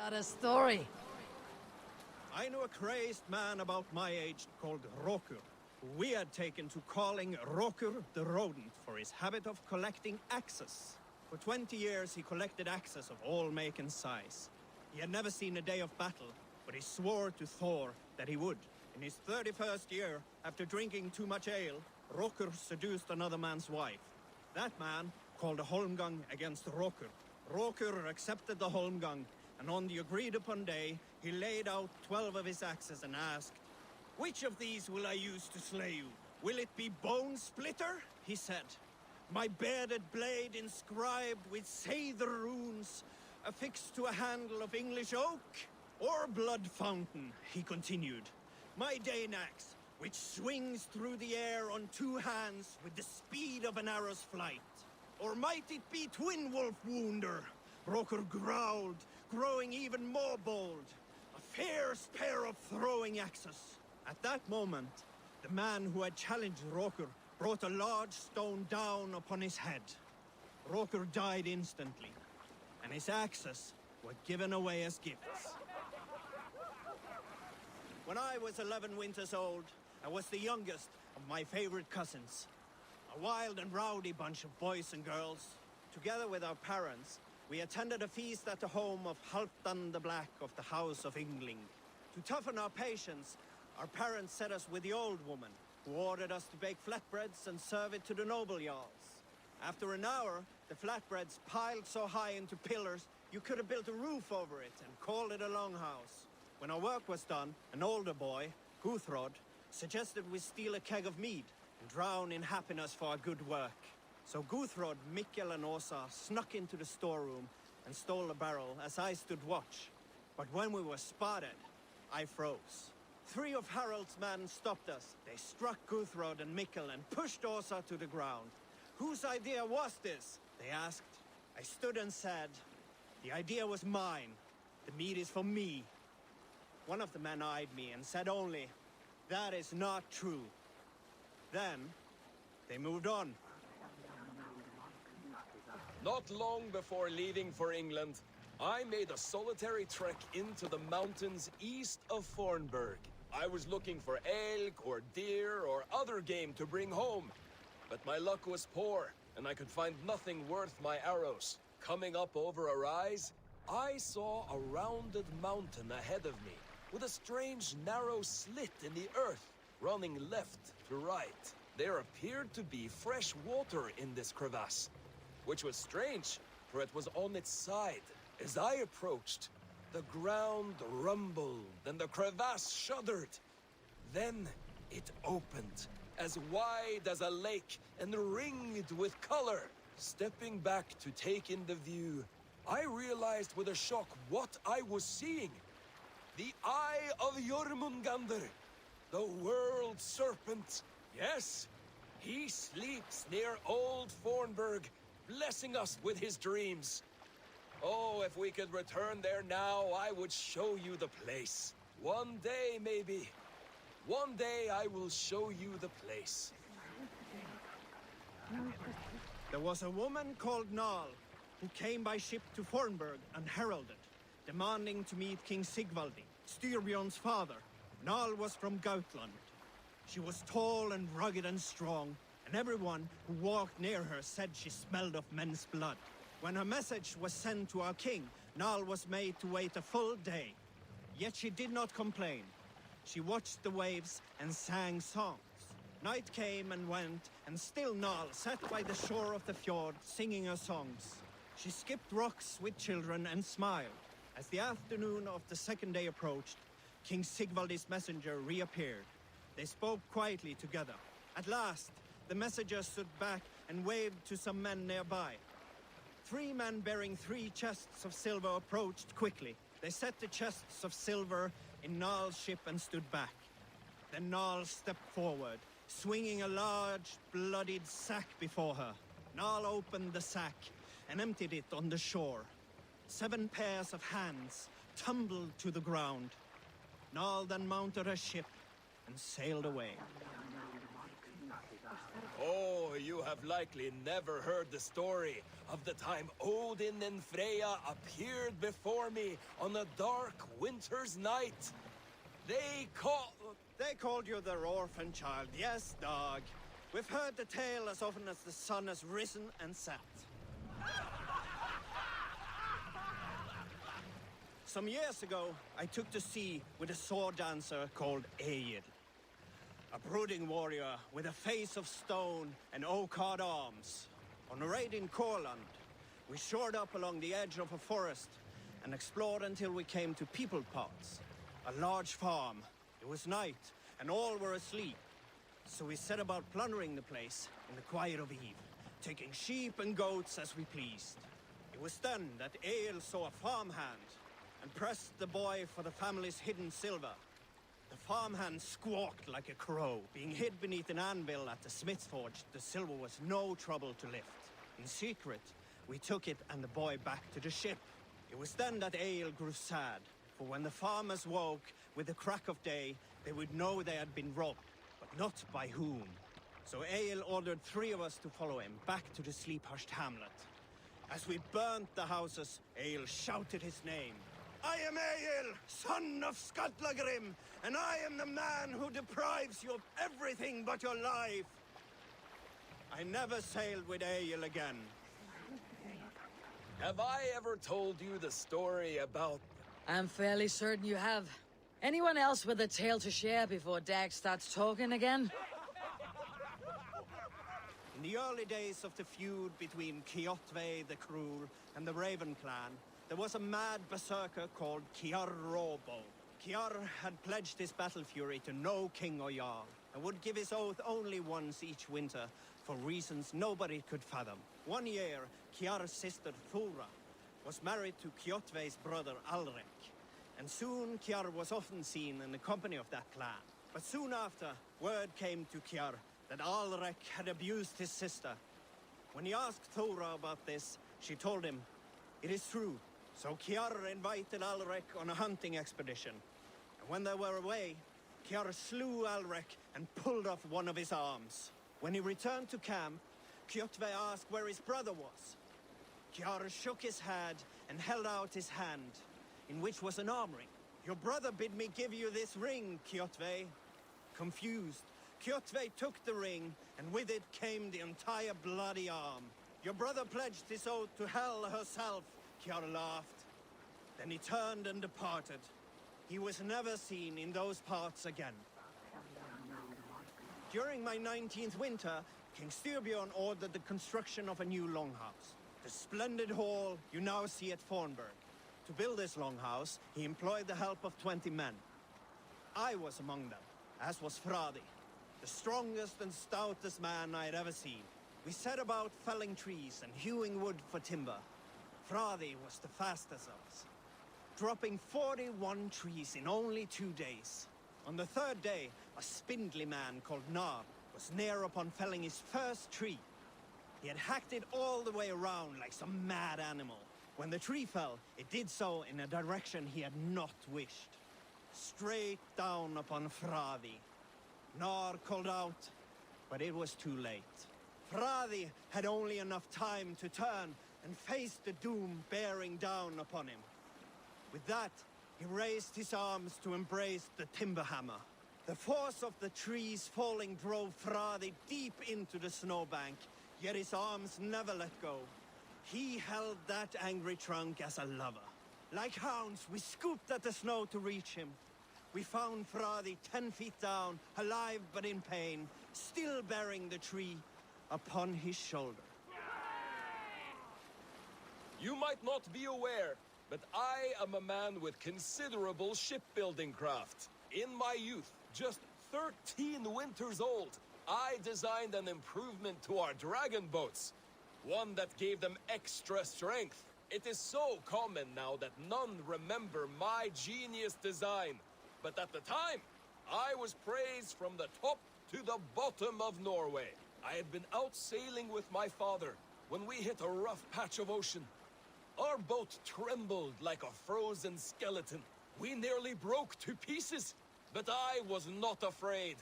What a story. I knew a crazed man about my age called Rokur, who we had taken to calling Rokur the Rodent for his habit of collecting axes. For 20 years he collected axes of all make and size. He had never seen a day of battle, but he swore to Thor that he would. In his 31st year, after drinking too much ale, Rokur seduced another man's wife. That man called a holmgang against Rokur. Rokur accepted the holmgang, and on the agreed-upon day, he laid out 12 of his axes and asked, "Which of these will I use to slay you? Will it be Bone Splitter?" he said. "My bearded blade inscribed with Seidr runes, affixed to a handle of English oak? Or Blood Fountain," he continued. "My Dane axe, which swings through the air on 2 hands with the speed of an arrow's flight? Or might it be Twin Wolf Wounder?" Rokur growled, growing even more bold. A fierce pair of throwing axes. At that moment, the man who had challenged Rokur brought a large stone down upon his head. Rokur died instantly, and his axes were given away as gifts. When I was 11 winters old, I was the youngest of my favorite cousins. A wild and rowdy bunch of boys and girls. Together with our parents, we attended a feast at the home of Halfdan the Black of the House of Yngling. To toughen our patience, our parents set us with the old woman, who ordered us to bake flatbreads and serve it to the noble jarls. After an hour, the flatbreads piled so high into pillars, you could have built a roof over it and called it a longhouse. When our work was done, an older boy, Guthrod, suggested we steal a keg of mead and drown in happiness for our good work. So Guthrod, Mikkel and Åsa snuck into the storeroom and stole a barrel as I stood watch. But when we were spotted, I froze. 3 of Harald's men stopped us. They struck Guthrod and Mikkel and pushed Åsa to the ground. "Whose idea was this?" they asked. I stood and said, "The idea was mine. The meat is for me." One of the men eyed me and said only, "That is not true." Then, they moved on. Not long before leaving for England, I made a solitary trek into the mountains east of Fornburg. I was looking for elk or deer or other game to bring home. But my luck was poor, and I could find nothing worth my arrows. Coming up over a rise, I saw a rounded mountain ahead of me, with a strange narrow slit in the earth, running left to right. There appeared to be fresh water in this crevasse, which was strange, for it was on its side. As I approached, the ground rumbled and the crevasse shuddered. Then it opened, as wide as a lake and ringed with color. Stepping back to take in the view, I realized with a shock what I was seeing. The Eye of Jormungandr, the world serpent. Yes, he sleeps near old Fornburg, blessing us with his dreams. Oh, if we could return there now, I would show you the place. One day, maybe. One day I will show you the place. There was a woman called Nal, who came by ship to Fornburg unheralded, demanding to meet King Sigvaldi, Styrbjorn's father. Nal was from Gautland. She was tall and rugged and strong, and everyone who walked near her said she smelled of men's blood. When her message was sent to our king, Nal was made to wait a full day. Yet she did not complain. She watched the waves and sang songs. Night came and went, and still Nal sat by the shore of the fjord singing her songs. She skipped rocks with children and smiled. As the afternoon of the second day approached, King Sigvaldi's messenger reappeared. They spoke quietly together. At last, the messenger stood back and waved to some men nearby. 3 men bearing 3 chests of silver approached quickly. They set the chests of silver in Nal's ship and stood back. Then Nal stepped forward, swinging a large, bloodied sack before her. Nal opened the sack and emptied it on the shore. 7 pairs of hands tumbled to the ground. Nal then mounted her ship and sailed away. Oh, you have likely never heard the story of the time Odin and Freya appeared before me on a dark winter's night. They called you their orphan child, yes, dog. We've heard the tale as often as the sun has risen and set. Some years ago, I took to sea with a sword dancer called Egil. A brooding warrior with a face of stone and oak-hard arms. On a raid in Courland, we shored up along the edge of a forest and explored until we came to People Pots, a large farm. It was night, and all were asleep. So we set about plundering the place in the quiet of eve, taking sheep and goats as we pleased. It was then that Egil saw a farmhand and pressed the boy for the family's hidden silver. The farmhand squawked like a crow. Being hid beneath an anvil at the smith's forge, the silver was no trouble to lift. In secret, we took it and the boy back to the ship. It was then that Egil grew sad, for when the farmers woke with the crack of day, they would know they had been robbed, but not by whom. So Egil ordered 3 of us to follow him back to the sleep-hushed hamlet. As we burnt the houses, Egil shouted his name. I am Egil, son of Skatlagrim, and I am the man who deprives you of everything but your life. I never sailed with Egil again. Have I ever told you the story about... I'm fairly certain you have. Anyone else with a tale to share before Dag starts talking again? In the early days of the feud between Kjotve the Cruel and the Raven clan, there was a mad berserker called Kiar Robo. Kiar had pledged his battle fury to no king or jarl, and would give his oath only once each winter, for reasons nobody could fathom. One year, Kiar's sister Thora was married to Kjotve's brother Alrek, and soon Kiar was often seen in the company of that clan. But soon after, word came to Kiar that Alrek had abused his sister. When he asked Thora about this, she told him, "It is true." So Kiar invited Alrek on a hunting expedition. And when they were away, Kiar slew Alrek and pulled off one of his arms. When he returned to camp, Kjotve asked where his brother was. Kiar shook his head and held out his hand, in which was an arm ring. "Your brother bid me give you this ring, Kjotve." Confused, Kjotve took the ring, and with it came the entire bloody arm. "Your brother pledged his oath to Hel herself," Kiar laughed. Then he turned and departed. He was never seen in those parts again. During my 19th winter, King Styrbjorn ordered the construction of a new longhouse. The splendid hall you now see at Fornburg. To build this longhouse, he employed the help of 20 men. I was among them, as was Fradi, the strongest and stoutest man I had ever seen. We set about felling trees and hewing wood for timber. Fradi was the fastest of us, dropping 41 trees in only 2 days. On the 3rd day, a spindly man called Nar was near upon felling his first tree. He had hacked it all the way around like some mad animal. When the tree fell, it did so in a direction he had not wished. Straight down upon Fradi. Nar called out, but it was too late. Fradi had only enough time to turn and face the doom bearing down upon him. With that, he raised his arms to embrace the timber hammer. The force of the trees falling drove Fradi deep into the snowbank, yet his arms never let go. He held that angry trunk as a lover. Like hounds, we scooped at the snow to reach him. We found Fradi 10 feet down, alive but in pain, still bearing the tree upon his shoulder. You might not be aware, but I am a man with considerable shipbuilding craft. In my youth, just 13 winters old, I designed an improvement to our dragon boats. One that gave them extra strength. It is so common now that none remember my genius design. But at the time, I was praised from the top to the bottom of Norway. I had been out sailing with my father when we hit a rough patch of ocean. Our boat trembled like a frozen skeleton. We nearly broke to pieces, but I was not afraid.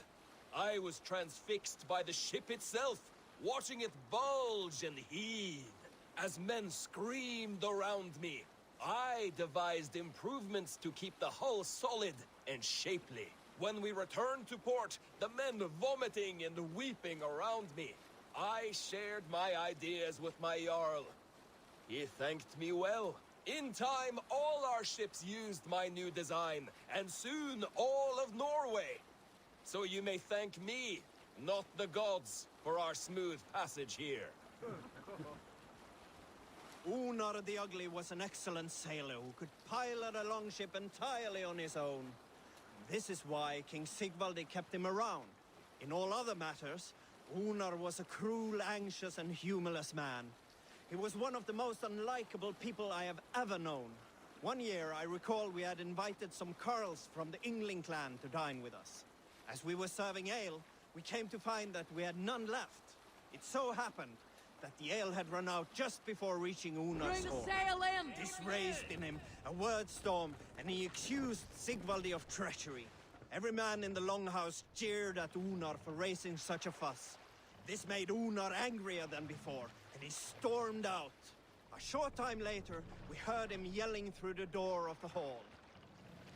I was transfixed by the ship itself, watching it bulge and heave. As men screamed around me, I devised improvements to keep the hull solid and shapely. When we returned to port, the men vomiting and weeping around me, I shared my ideas with my Jarl. He thanked me well. In time, all our ships used my new design, and soon all of Norway. So you may thank me, not the gods, for our smooth passage here. Unar the Ugly was an excellent sailor who could pilot a longship entirely on his own. This is why King Sigvaldi kept him around. In all other matters, Unar was a cruel, anxious, and humorless man. He was one of the most unlikable people I have ever known. One year, I recall we had invited some Carls from the Yngling clan to dine with us. As we were serving ale, we came to find that we had none left. It so happened that the ale had run out just before reaching Unar's Bring home. the sail in! This raised in him a word storm, and he accused Sigvaldi of treachery. Every man in the longhouse jeered at Unar for raising such a fuss. This made Unar angrier than before, and he stormed out. A short time later, we heard him yelling through the door of the hall.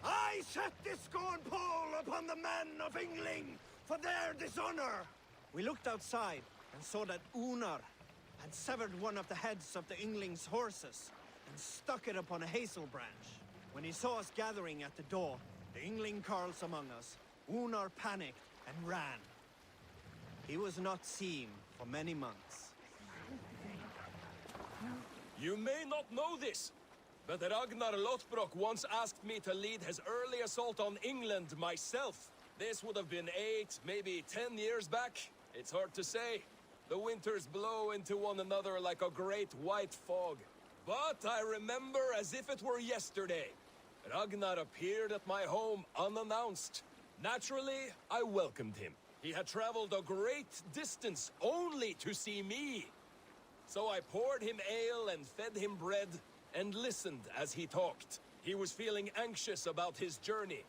I set this scorn pole upon the men of Yngling for their dishonor! We looked outside and saw that Unar had severed one of the heads of the Yngling's horses and stuck it upon a hazel branch. When he saw us gathering at the door, the Yngling Carls among us, Unar panicked and ran. He was not seen for many months. You may not know this, but Ragnar Lothbrok once asked me to lead his early assault on England myself. This would have been 8, maybe 10 years back. It's hard to say. The winters blow into one another like a great white fog. But I remember as if it were yesterday. Ragnar appeared at my home unannounced. Naturally, I welcomed him. He had traveled a great distance only to see me. So I poured him ale and fed him bread and listened as he talked. He was feeling anxious about his journey.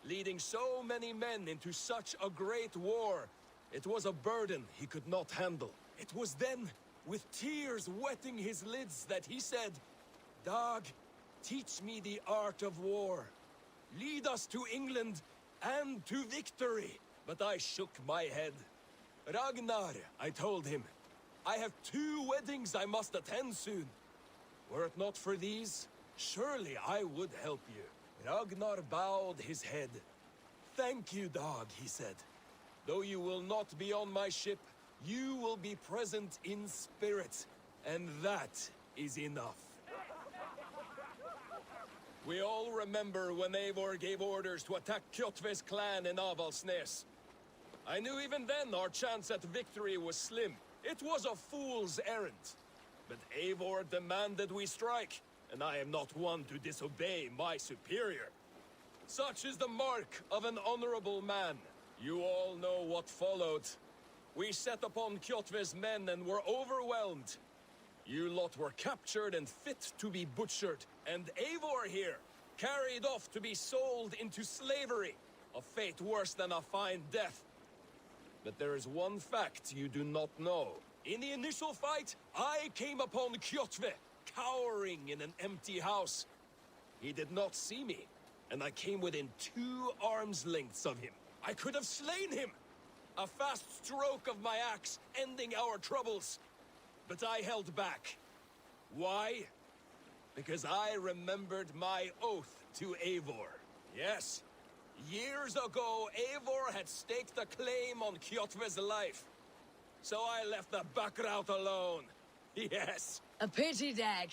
Leading so many men into such a great war, it was a burden he could not handle. It was then, with tears wetting his lids, that he said, "Dag, teach me the art of war. Lead us to England and to victory." But I shook my head. "Ragnar," I told him, "I have 2 weddings I must attend soon. Were it not for these, surely I would help you." Ragnar bowed his head. "Thank you, Dag," he said. "Though you will not be on my ship, you will be present in spirit, and that is enough." We all remember when Eivor gave orders to attack Kjotve's clan in Avaldsnes. I knew even then our chance at victory was slim. It was a fool's errand. But Eivor demanded we strike, and I am not one to disobey my superior. Such is the mark of an honorable man. You all know what followed. We set upon Kjotve's men and were overwhelmed. You lot were captured and fit to be butchered, and Eivor here, carried off to be sold into slavery, a fate worse than a fine death. But there is one fact you do not know. In the initial fight, I came upon Kjotve, cowering in an empty house. He did not see me, and I came within 2 arms lengths of him. I could have slain him! A fast stroke of my axe, ending our troubles. But I held back. Why? Because I remembered my oath to Eivor. Yes, years ago, Eivor had staked a claim on Kjotve's life. So I left the Backrout alone. Yes. A pity, Dag.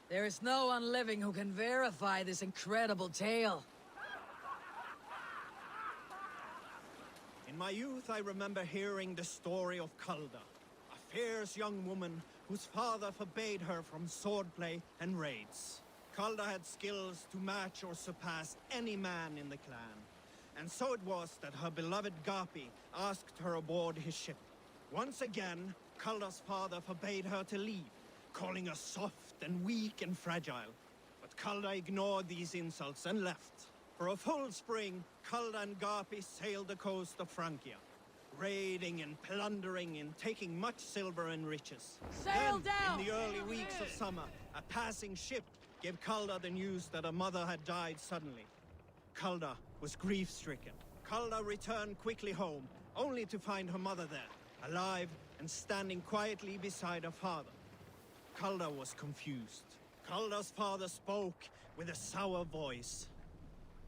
There is no one living who can verify this incredible tale. In my youth, I remember hearing the story of Kalda, a fierce young woman whose father forbade her from swordplay and raids. Kalda had skills to match or surpass any man in the clan. And so it was that her beloved Gapi asked her aboard his ship. Once again, Kalda's father forbade her to leave, calling her soft and weak and fragile. But Kalda ignored these insults and left. For a full spring, Kalda and Gapi sailed the coast of Francia. raiding and plundering and taking much silver and riches. Sail Then, down! in the early weeks of summer, a passing ship gave Kalda the news that her mother had died suddenly. Kalda was grief-stricken. Kalda returned quickly home, only to find her mother there, alive and standing quietly beside her father. Kalda was confused. Kalda's father spoke with a sour voice.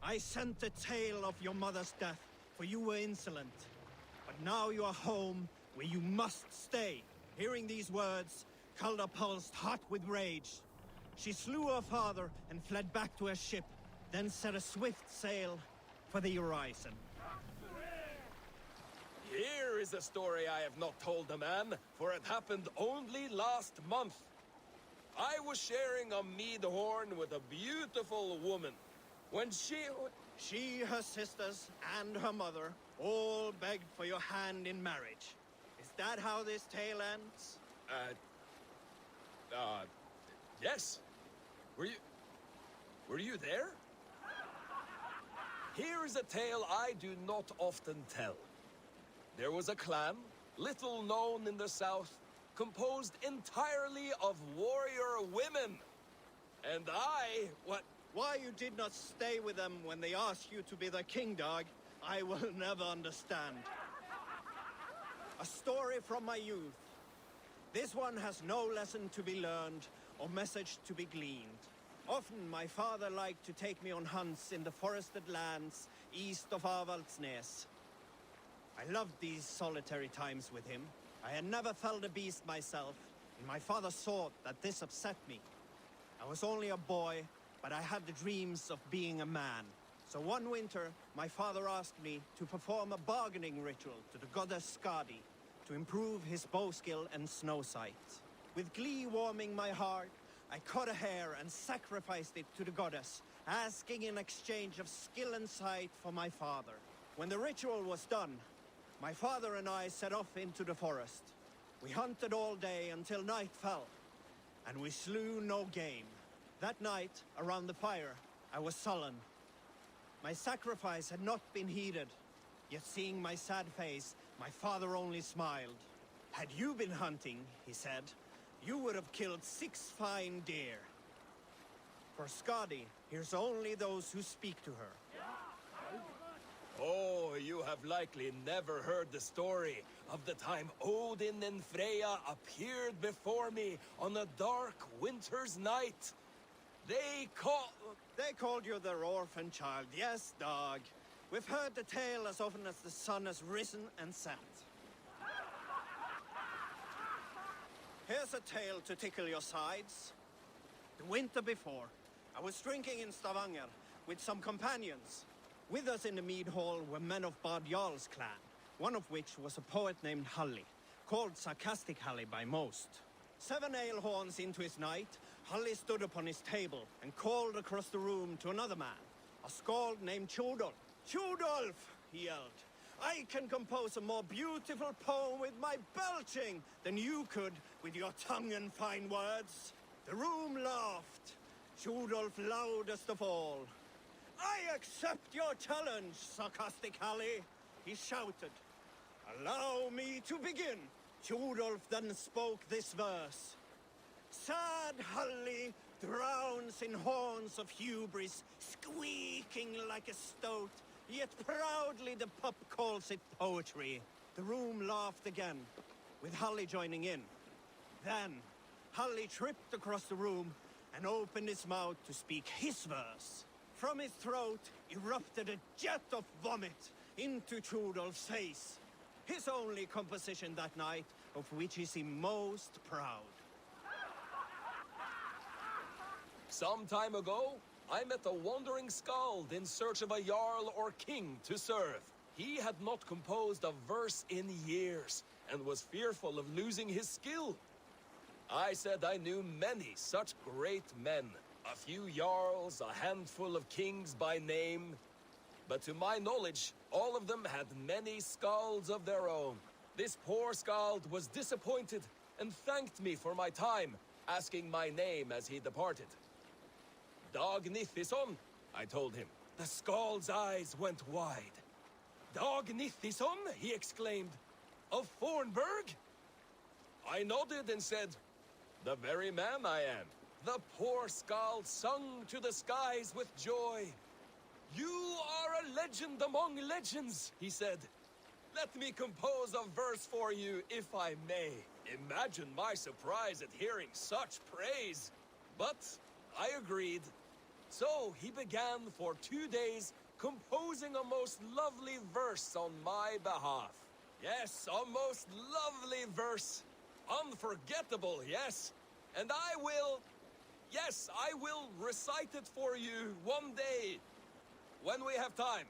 I sent a tale of your mother's death, for you were insolent. But now you are home, where you must stay. Hearing these words, Kalda pulsed hot with rage. She slew her father and fled back to her ship, then set a swift sail for the horizon. Here is a story I have not told the man, for it happened only last month. I was sharing a mead horn with a beautiful woman. When She, her sisters, and her mother all begged for your hand in marriage. Is that how this tale ends? Yes. Were you there? Here is a tale I do not often tell. There was a clan, little known in the south, composed entirely of warrior women. And Why you did not stay with them when they asked you to be their king, dog, I will never understand. A story from my youth. This one has no lesson to be learned or message to be gleaned. Often my father liked to take me on hunts in the forested lands east of Avaldsnes. I loved these solitary times with him. I had never felled a beast myself, and my father thought that this upset me. I was only a boy, but I had the dreams of being a man. So one winter, my father asked me to perform a bargaining ritual to the goddess Skadi to improve his bow skill and snow sight. With glee warming my heart, I cut a hare and sacrificed it to the goddess, asking in exchange of skill and sight for my father. When the ritual was done, my father and I set off into the forest. We hunted all day until night fell, and we slew no game. That night, around the fire, I was sullen. My sacrifice had not been heeded, yet seeing my sad face, my father only smiled. Had you been hunting, he said, you would have killed 6 fine deer. For Skadi hears only those who speak to her. Oh, you have likely never heard the story of the time Odin and Freya appeared before me on a dark winter's night. They called you their orphan child, yes, dog. We've heard the tale as often as the sun has risen and set. Here's a tale to tickle your sides. The winter before, I was drinking in Stavanger with some companions. With us in the mead hall were men of Bard Jarl's clan, one of which was a poet named Halli, called Sarcastic Halli by most. 7 ale horns into his night, Halli stood upon his table and called across the room to another man, a skald named Tjodolf. Tjodolf, he yelled, I can compose a more beautiful poem with my belching than you could with your tongue and fine words. The room laughed, Tjodolf loudest of all. I accept your challenge, Sarcastic Halli, he shouted. Allow me to begin. Tjodolf then spoke this verse. Sad Halli drowns in horns of hubris, squeaking like a stoat, yet proudly the pup calls it poetry. The room laughed again, with Halli joining in. Then, Halli tripped across the room and opened his mouth to speak his verse. From his throat erupted a jet of vomit into Tjodolf's face. His only composition that night, of which he seemed most proud. Some time ago, I met a wandering skald in search of a jarl or king to serve. He had not composed a verse in years, and was fearful of losing his skill. I said I knew many such great men, a few jarls, a handful of kings by name. But to my knowledge, all of them had many skalds of their own. This poor skald was disappointed, and thanked me for my time, asking my name as he departed. Dag Nithison, I told him. The skald's eyes went wide. Dag Nithison, he exclaimed. of Fornburg? I nodded and said, "The very man I am." The poor Skald sung to the skies with joy. "You are a legend among legends," he said. "Let me compose a verse for you, if I may." Imagine my surprise at hearing such praise. But I agreed. So he began for 2 days composing a most lovely verse on my behalf. Yes, a most lovely verse. Unforgettable, yes. And I will recite it for you one day, when we have time.